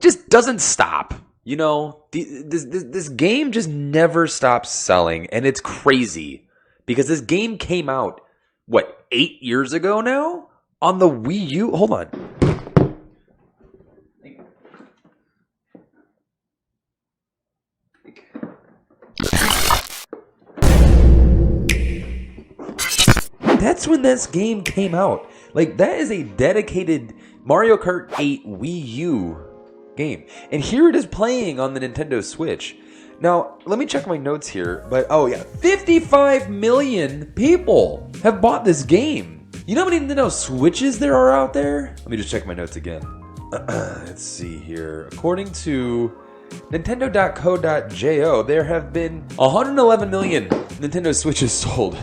just doesn't stop. You know, this game just never stops selling, and it's crazy because this game came out, what, 8 years ago now on the Wii U? Hold on. That's when this game came out. Like, that is a dedicated Mario Kart 8 Wii U game. And here it is playing on the Nintendo Switch. Now, let me check my notes here. But, oh yeah, 55 million people have bought this game. You know how many Nintendo Switches there are out there? Let me just check my notes again. Let's see here. According to Nintendo.co.jo, there have been 111 million Nintendo Switches sold.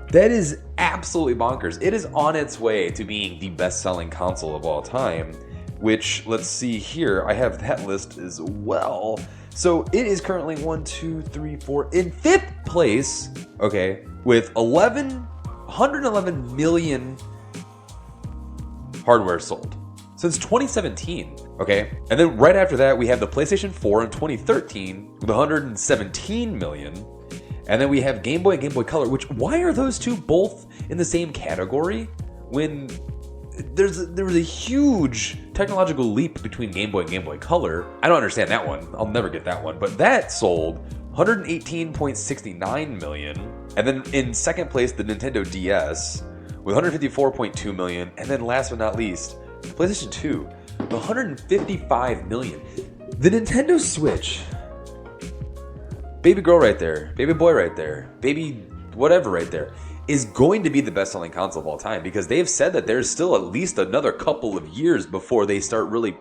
That is absolutely bonkers. It is on its way to being the best-selling console of all time, which, let's see here, I have that list as well. So it is currently 1, 2, 3, 4 in 5th place, okay, with 111 million hardware sold since 2017, okay? And then right after that, we have the PlayStation 4 in 2013 with 117 million. And then we have Game Boy and Game Boy Color, which, why are those two both in the same category when there was a huge technological leap between Game Boy and Game Boy Color? I don't understand that one. I'll never get that one. But that sold 118.69 million. And then in second place, the Nintendo DS with 154.2 million. And then last but not least, the PlayStation 2 with 155 million. The Nintendo Switch, baby girl right there, baby boy right there, baby whatever right there, is going to be the best-selling console of all time because they've said that there's still at least another couple of years before they start really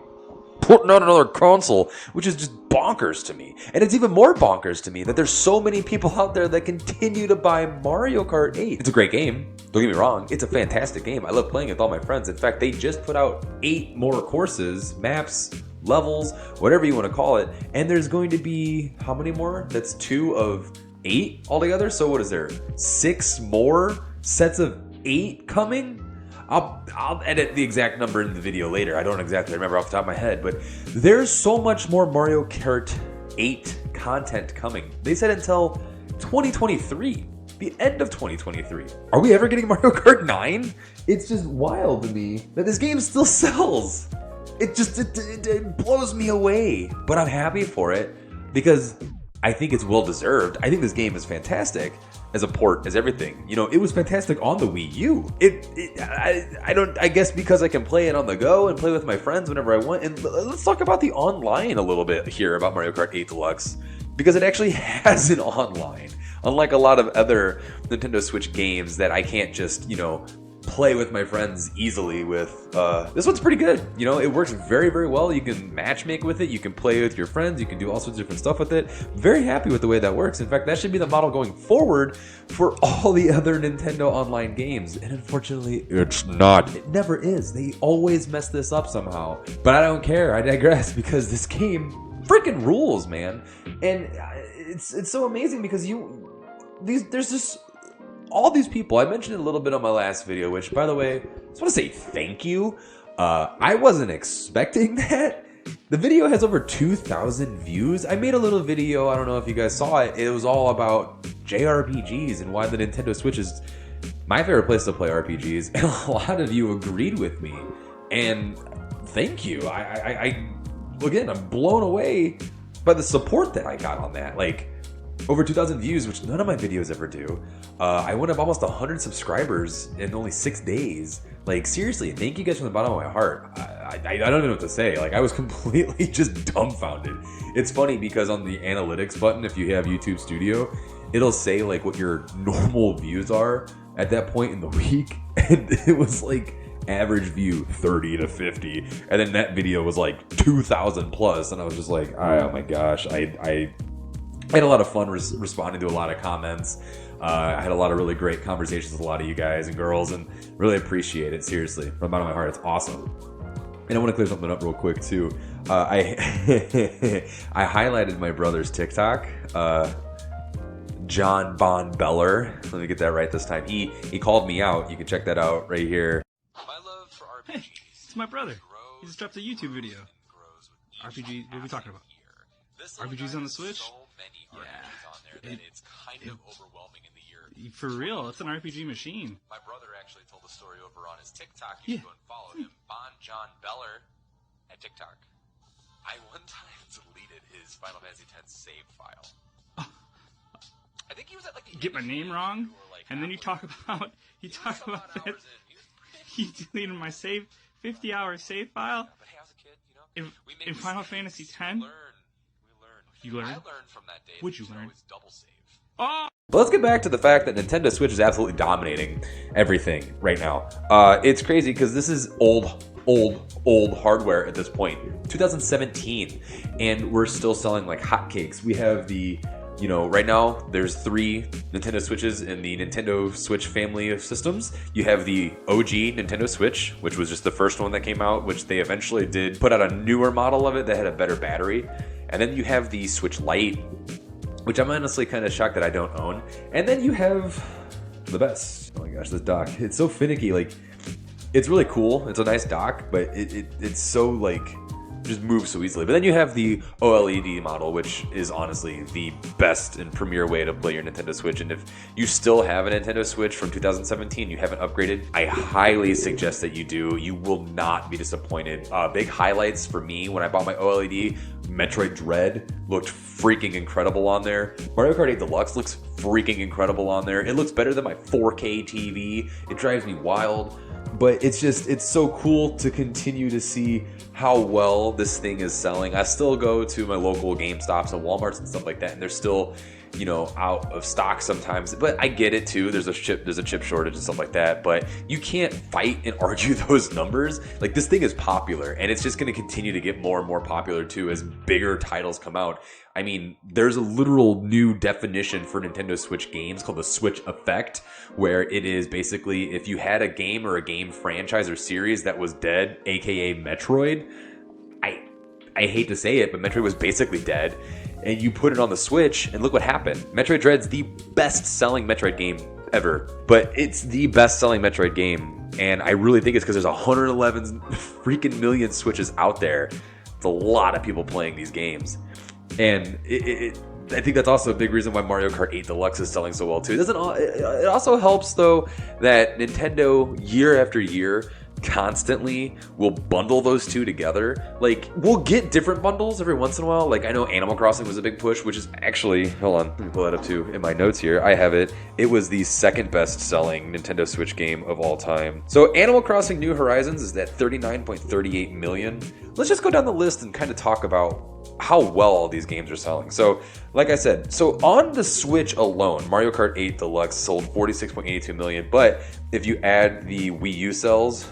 putting out another console, which is just bonkers to me. And it's even more bonkers to me that there's so many people out there that continue to buy Mario Kart 8. It's a great game. Don't get me wrong. It's a fantastic game. I love playing it with all my friends. In fact, they just put out 8 more courses, maps, levels, whatever you want to call it, and there's going to be how many more? That's 2 of 8 altogether. So what is there? 6 more sets of 8 coming? I'll edit the exact number in the video later. I don't exactly remember off the top of my head, but there's so much more Mario Kart 8 content coming. They said until 2023, the end of 2023. Are we ever getting Mario Kart 9? It's just wild to me that this game still sells. It blows me away, but I'm happy for it because I think it's well deserved. I think this game is fantastic as a port, as everything. You know, it was fantastic on the Wii U. I guess because I can play it on the go and play with my friends whenever I want. And let's talk about the online a little bit here about Mario Kart 8 Deluxe because it actually has an online. Unlike a lot of other Nintendo Switch games that I can't just, you know, play with my friends easily with. This one's pretty good. You know, it works very, very well. You can matchmake with it. You can play with your friends. You can do all sorts of different stuff with it. Very happy with the way that works. In fact, that should be the model going forward for all the other Nintendo online games. And unfortunately, it's not. It never is. They always mess this up somehow. But I don't care. I digress because this game freaking rules, man. And it's so amazing because there's just all these people. I mentioned it a little bit on my last video, which, by the way, I just want to say thank you. I wasn't expecting that. The video has over 2,000 views. I made a little video, I don't know if you guys saw it. It was all about JRPGs and why the Nintendo Switch is my favorite place to play RPGs. And a lot of you agreed with me. And thank you. Again, I'm blown away by the support that I got on that. Like, over 2,000 views, which none of my videos ever do. I went up almost 100 subscribers in only 6 days. Like, seriously, thank you guys from the bottom of my heart. I don't even know what to say. Like, I was completely just dumbfounded. It's funny because on the analytics button, if you have YouTube Studio, it'll say like what your normal views are at that point in the week. And it was like average view 30 to 50. And then that video was like 2,000 plus. And I was just like, oh my gosh, I had a lot of fun responding to a lot of comments. I had a lot of really great conversations with a lot of you guys and girls, and really appreciate it, seriously. From the bottom of my heart, it's awesome. And I want to clear something up real quick, too. I highlighted my brother's TikTok, John Bon Beller. Let me get that right this time. He called me out. You can check that out right here. My love for RPGs. Hey, it's my brother. He just dropped a YouTube video. RPG. What are we talking about? RPGs on the Switch? So many RPGs on there that it's kind of overwhelming in the year. For real, it's an RPG machine. My brother actually told the story over on his TikTok. You can go and follow him, Bon John Beller, at TikTok. I one time deleted his Final Fantasy X save file. I think he was at like the Get my name wrong, and then you talk about that he deleted my 50-hour save file. But hey, I was a kid, you know. In Final Fantasy X. We learned. You learned? I learned from that day. What'd you learn? Always double save. Oh! But let's get back to the fact that Nintendo Switch is absolutely dominating everything right now. It's crazy because this is old hardware at this point. 2017, and we're still selling like hotcakes. We have right now there's 3 Nintendo Switches in the Nintendo Switch family of systems. You have the OG Nintendo Switch, which was just the first one that came out, which they eventually did put out a newer model of it that had a better battery. And then you have the Switch Lite, which I'm honestly kind of shocked that I don't own. And then you have the best. Oh my gosh, this dock. It's so finicky. Like, it's really cool. It's a nice dock, but it's so like just moves so easily. But then you have the OLED model, which is honestly the best and premier way to play your Nintendo Switch. And if you still have a Nintendo Switch from 2017, you haven't upgraded, I highly suggest that you do. You will not be disappointed. Big highlights for me when I bought my OLED, Metroid Dread looked freaking incredible on there. Mario Kart 8 Deluxe looks freaking incredible on there. It looks better than my 4K TV. It drives me wild. But it's so cool to continue to see how well this thing is selling. I still go to my local GameStops and Walmarts and stuff like that, and they're still, out of stock sometimes. But I get it too. There's a chip shortage and stuff like that. But you can't fight and argue those numbers. Like, this thing is popular, and it's just going to continue to get more and more popular too as bigger titles come out. I mean, there's a literal new definition for Nintendo Switch games called the Switch Effect, where it is basically if you had a game or a game franchise or series that was dead, aka Metroid. I hate to say it, but Metroid was basically dead, and you put it on the Switch, and look what happened. Metroid Dread's the best-selling Metroid game ever, but it's the best-selling Metroid game, and I really think it's because there's 111 freaking million Switches out there. It's a lot of people playing these games. And I think that's also a big reason why Mario Kart 8 Deluxe is selling so well too. It also helps though that Nintendo year after year constantly will bundle those two together. Like, we'll get different bundles every once in a while. Like, I know Animal Crossing was a big push, which is actually, hold on, let me pull that up too in my notes here. I have it. It was the second best selling Nintendo Switch game of all time. So Animal Crossing New Horizons is at 39.38 million. Let's just go down the list and kind of talk about how well all these games are selling. So, like I said, on the Switch alone, Mario Kart 8 Deluxe sold 46.82 million, but if you add the Wii U sales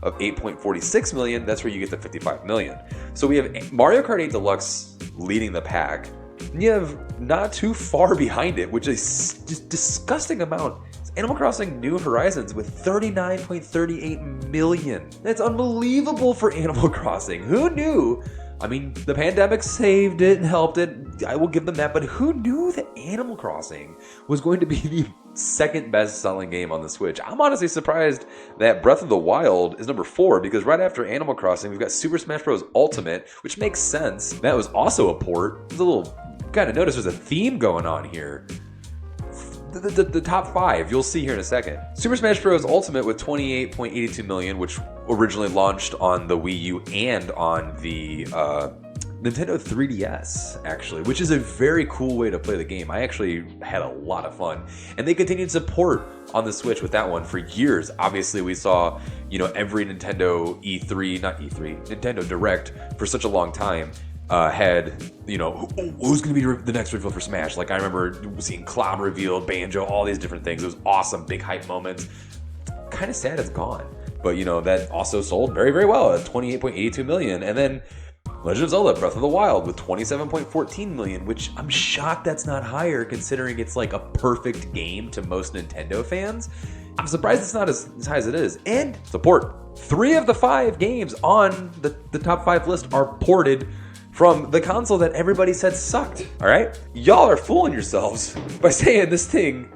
of 8.46 million, that's where you get the 55 million. So we have Mario Kart 8 Deluxe leading the pack, and you have not too far behind it, which is just disgusting amount. It's Animal Crossing New Horizons with 39.38 million. That's unbelievable for Animal Crossing. Who knew? I mean, the pandemic saved it and helped it. I will give them that. But who knew that Animal Crossing was going to be the second best selling game on the Switch? I'm honestly surprised that Breath of the Wild is number 4, because right after Animal Crossing, we've got Super Smash Bros. Ultimate, which makes sense. That was also a port. There's a little, kind of notice there's a theme going on here. The top 5 you'll see here in a second. Super Smash Bros. Ultimate with 28.82 million, which originally launched on the Wii U and on the Nintendo 3DS, actually, which is a very cool way to play the game. I actually had a lot of fun, and they continued support on the Switch with that one for years. Obviously, we saw every Nintendo Nintendo Direct for such a long time. Had, who's going to be the next reveal for Smash? Like, I remember seeing Cloud revealed, Banjo, all these different things. It was awesome, big hype moments. Kind of sad it's gone. But, that also sold very, very well at 28.82 million. And then Legend of Zelda Breath of the Wild with 27.14 million, which I'm shocked that's not higher considering it's like a perfect game to most Nintendo fans. I'm surprised it's not as high as it is. And support. 3 of the 5 games on the top 5 list are ported from the console that everybody said sucked, all right? Y'all are fooling yourselves by saying this thing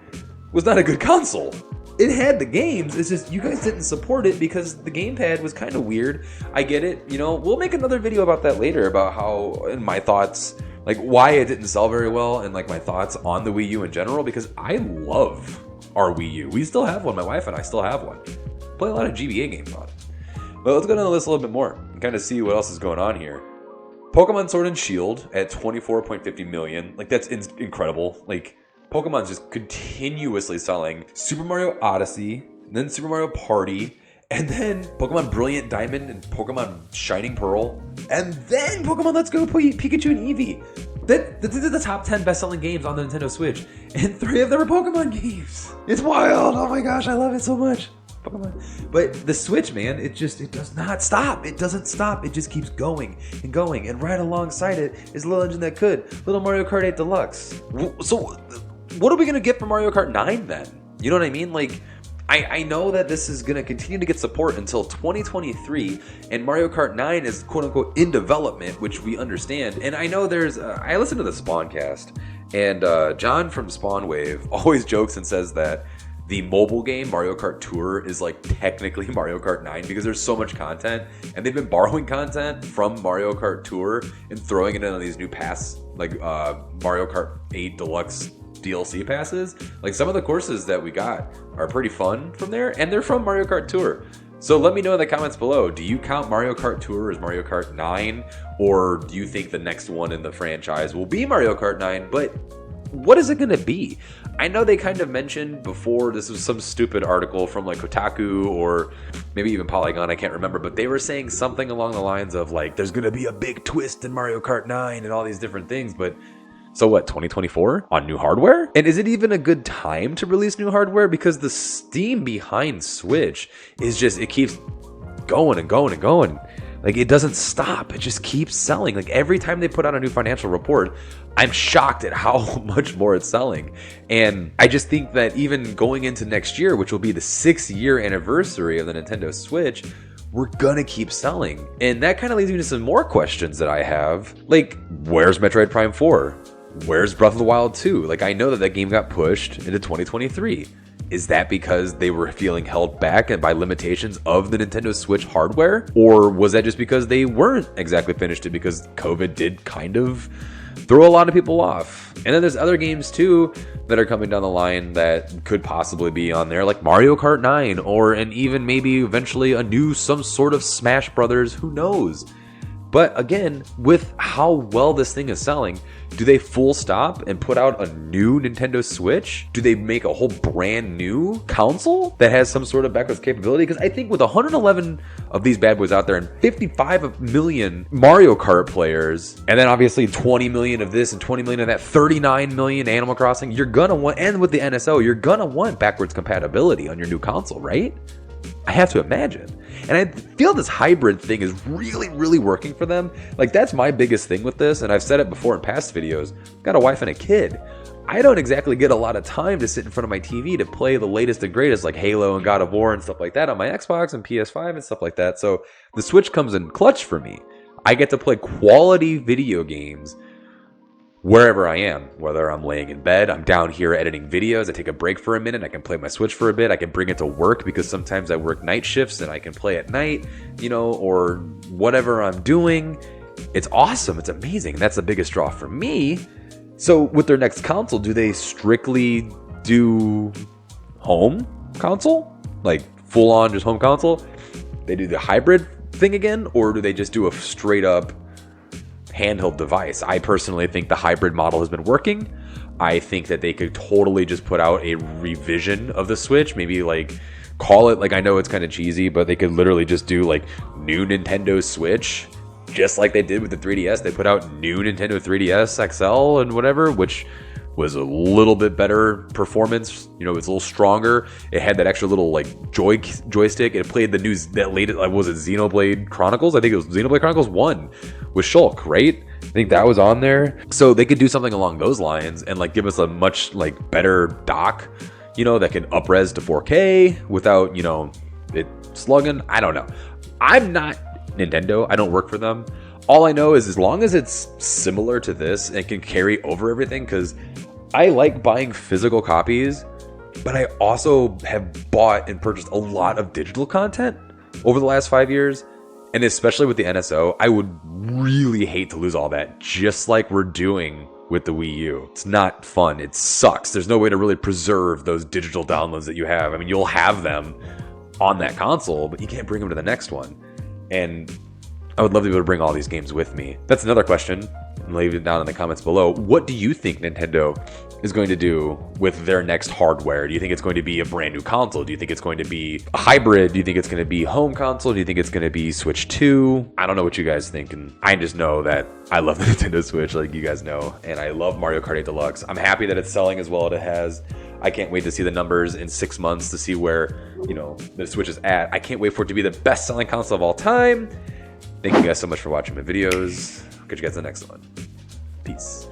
was not a good console. it had the games. It's just you guys didn't support it because the gamepad was kind of weird. I get it. You know, we'll make another video about that later about how, and my thoughts, like why it didn't sell very well, and like my thoughts on the Wii U in general, because I love our Wii U. We still have one. My wife and I still have one. Play a lot of GBA games on it. But let's go down the list a little bit more and kind of see what else is going on here. Pokemon Sword and Shield at 24.50 million. Like, that's incredible. Like, Pokemon's just continuously selling. Super Mario Odyssey, then Super Mario Party, and then Pokemon Brilliant Diamond and Pokemon Shining Pearl, and then Pokemon Let's Go Pikachu and Eevee. These are the top 10 best-selling games on the Nintendo Switch, and 3 of them are Pokemon games. It's wild. Oh my gosh, I love it so much. Pokemon. But the Switch, man, it does not stop. It doesn't stop. It just keeps going and going. And right alongside it is a little engine that could. Little Mario Kart 8 Deluxe. So what are we going to get for Mario Kart 9 then? You know what I mean? Like, I know that this is going to continue to get support until 2023, and Mario Kart 9 is quote-unquote in development, which we understand. And I know there's... I listen to the Spawncast, and John from Spawnwave always jokes and says that the mobile game, Mario Kart Tour, is like technically Mario Kart 9 because there's so much content, and they've been borrowing content from Mario Kart Tour and throwing it into these new pass, like Mario Kart 8 Deluxe DLC passes. Like, some of the courses that we got are pretty fun from there, and they're from Mario Kart Tour. So let me know in the comments below, do you count Mario Kart Tour as Mario Kart 9, or do you think the next one in the franchise will be Mario Kart 9, but what is it going to be? I know they kind of mentioned before, this was some stupid article from like Kotaku or maybe even Polygon, I can't remember, but they were saying something along the lines of like, there's going to be a big twist in Mario Kart 9 and all these different things, but so what, 2024 on new hardware? And is it even a good time to release new hardware? Because the steam behind Switch is just, it keeps going and going and going. Like, it doesn't stop. It just keeps selling. Like, every time they put out a new financial report, I'm shocked at how much more it's selling. And I just think that even going into next year, which will be the 6-year anniversary of the Nintendo Switch, we're gonna keep selling. And that kind of leads me to some more questions that I have. Like, where's Metroid Prime 4? Where's Breath of the Wild 2? Like, I know that game got pushed into 2023. Is that because they were feeling held back and by limitations of the Nintendo Switch hardware? Or was that just because they weren't exactly finished it because COVID did kind of throw a lot of people off? And then there's other games too that are coming down the line that could possibly be on there, like Mario Kart 9, and even maybe eventually some sort of Smash Brothers, who knows? But again, with how well this thing is selling, do they full stop and put out a new Nintendo Switch? Do they make a whole brand new console that has some sort of backwards capability? Because I think with 111 of these bad boys out there and 55 million Mario Kart players, and then obviously 20 million of this and 20 million of that, 39 million Animal Crossing, you're gonna want, and with the NSO, you're gonna want backwards compatibility on your new console, right? I have to imagine. And I feel this hybrid thing is really, really working for them. Like, that's my biggest thing with this, and I've said it before in past videos. I've got a wife and a kid. I don't exactly get a lot of time to sit in front of my TV to play the latest and greatest, like Halo and God of War and stuff like that on my Xbox and PS5 and stuff like that. So the Switch comes in clutch for me. I get to play quality video games wherever I am, whether I'm laying in bed, I'm down here editing videos, I take a break for a minute, I can play my Switch for a bit, I can bring it to work because sometimes I work night shifts and I can play at night, or whatever I'm doing. It's awesome, it's amazing, and that's the biggest draw for me. So with their next console, do they strictly do home console? Like full on just home console? They do the hybrid thing again, or do they just do a straight up handheld device? I personally think the hybrid model has been working. I think that they could totally just put out a revision of the Switch, maybe like call it, like, I know it's kind of cheesy, but they could literally just do like new Nintendo Switch, just like they did with the 3DS. They put out new Nintendo 3DS XL and whatever, which was a little bit better performance. It's a little stronger. It had that extra little like joystick. It played that latest, was it Xenoblade Chronicles? I think it was Xenoblade Chronicles 1 with Shulk, right? I think that was on there. So they could do something along those lines and like give us a much like better dock, that can up-res to 4K without, it slugging. I don't know. I'm not Nintendo. I don't work for them. All I know is as long as it's similar to this and can carry over everything, because I like buying physical copies but I also have bought and purchased a lot of digital content over the last 5 years. And especially with the NSO, I would really hate to lose all that, just like we're doing with the Wii U. It's not fun. It sucks. There's no way to really preserve those digital downloads that you have. I mean, you'll have them on that console, but you can't bring them to the next one. And I would love to be able to bring all these games with me. That's another question. Leave it down in the comments below. What do you think Nintendo is going to do with their next hardware? Do you think it's going to be a brand new console? Do you think it's going to be a hybrid? Do you think it's going to be home console? Do you think it's going to be Switch 2? I don't know what you guys think, and I just know that I love the Nintendo Switch, like you guys know, and I love Mario Kart 8 Deluxe. I'm happy that it's selling as well as it has. I can't wait to see the numbers in 6 months to see where, you know, the Switch is at. I can't wait for it to be the best-selling console of all time. Thank you guys so much for watching my videos. Catch you guys in the next one. Peace.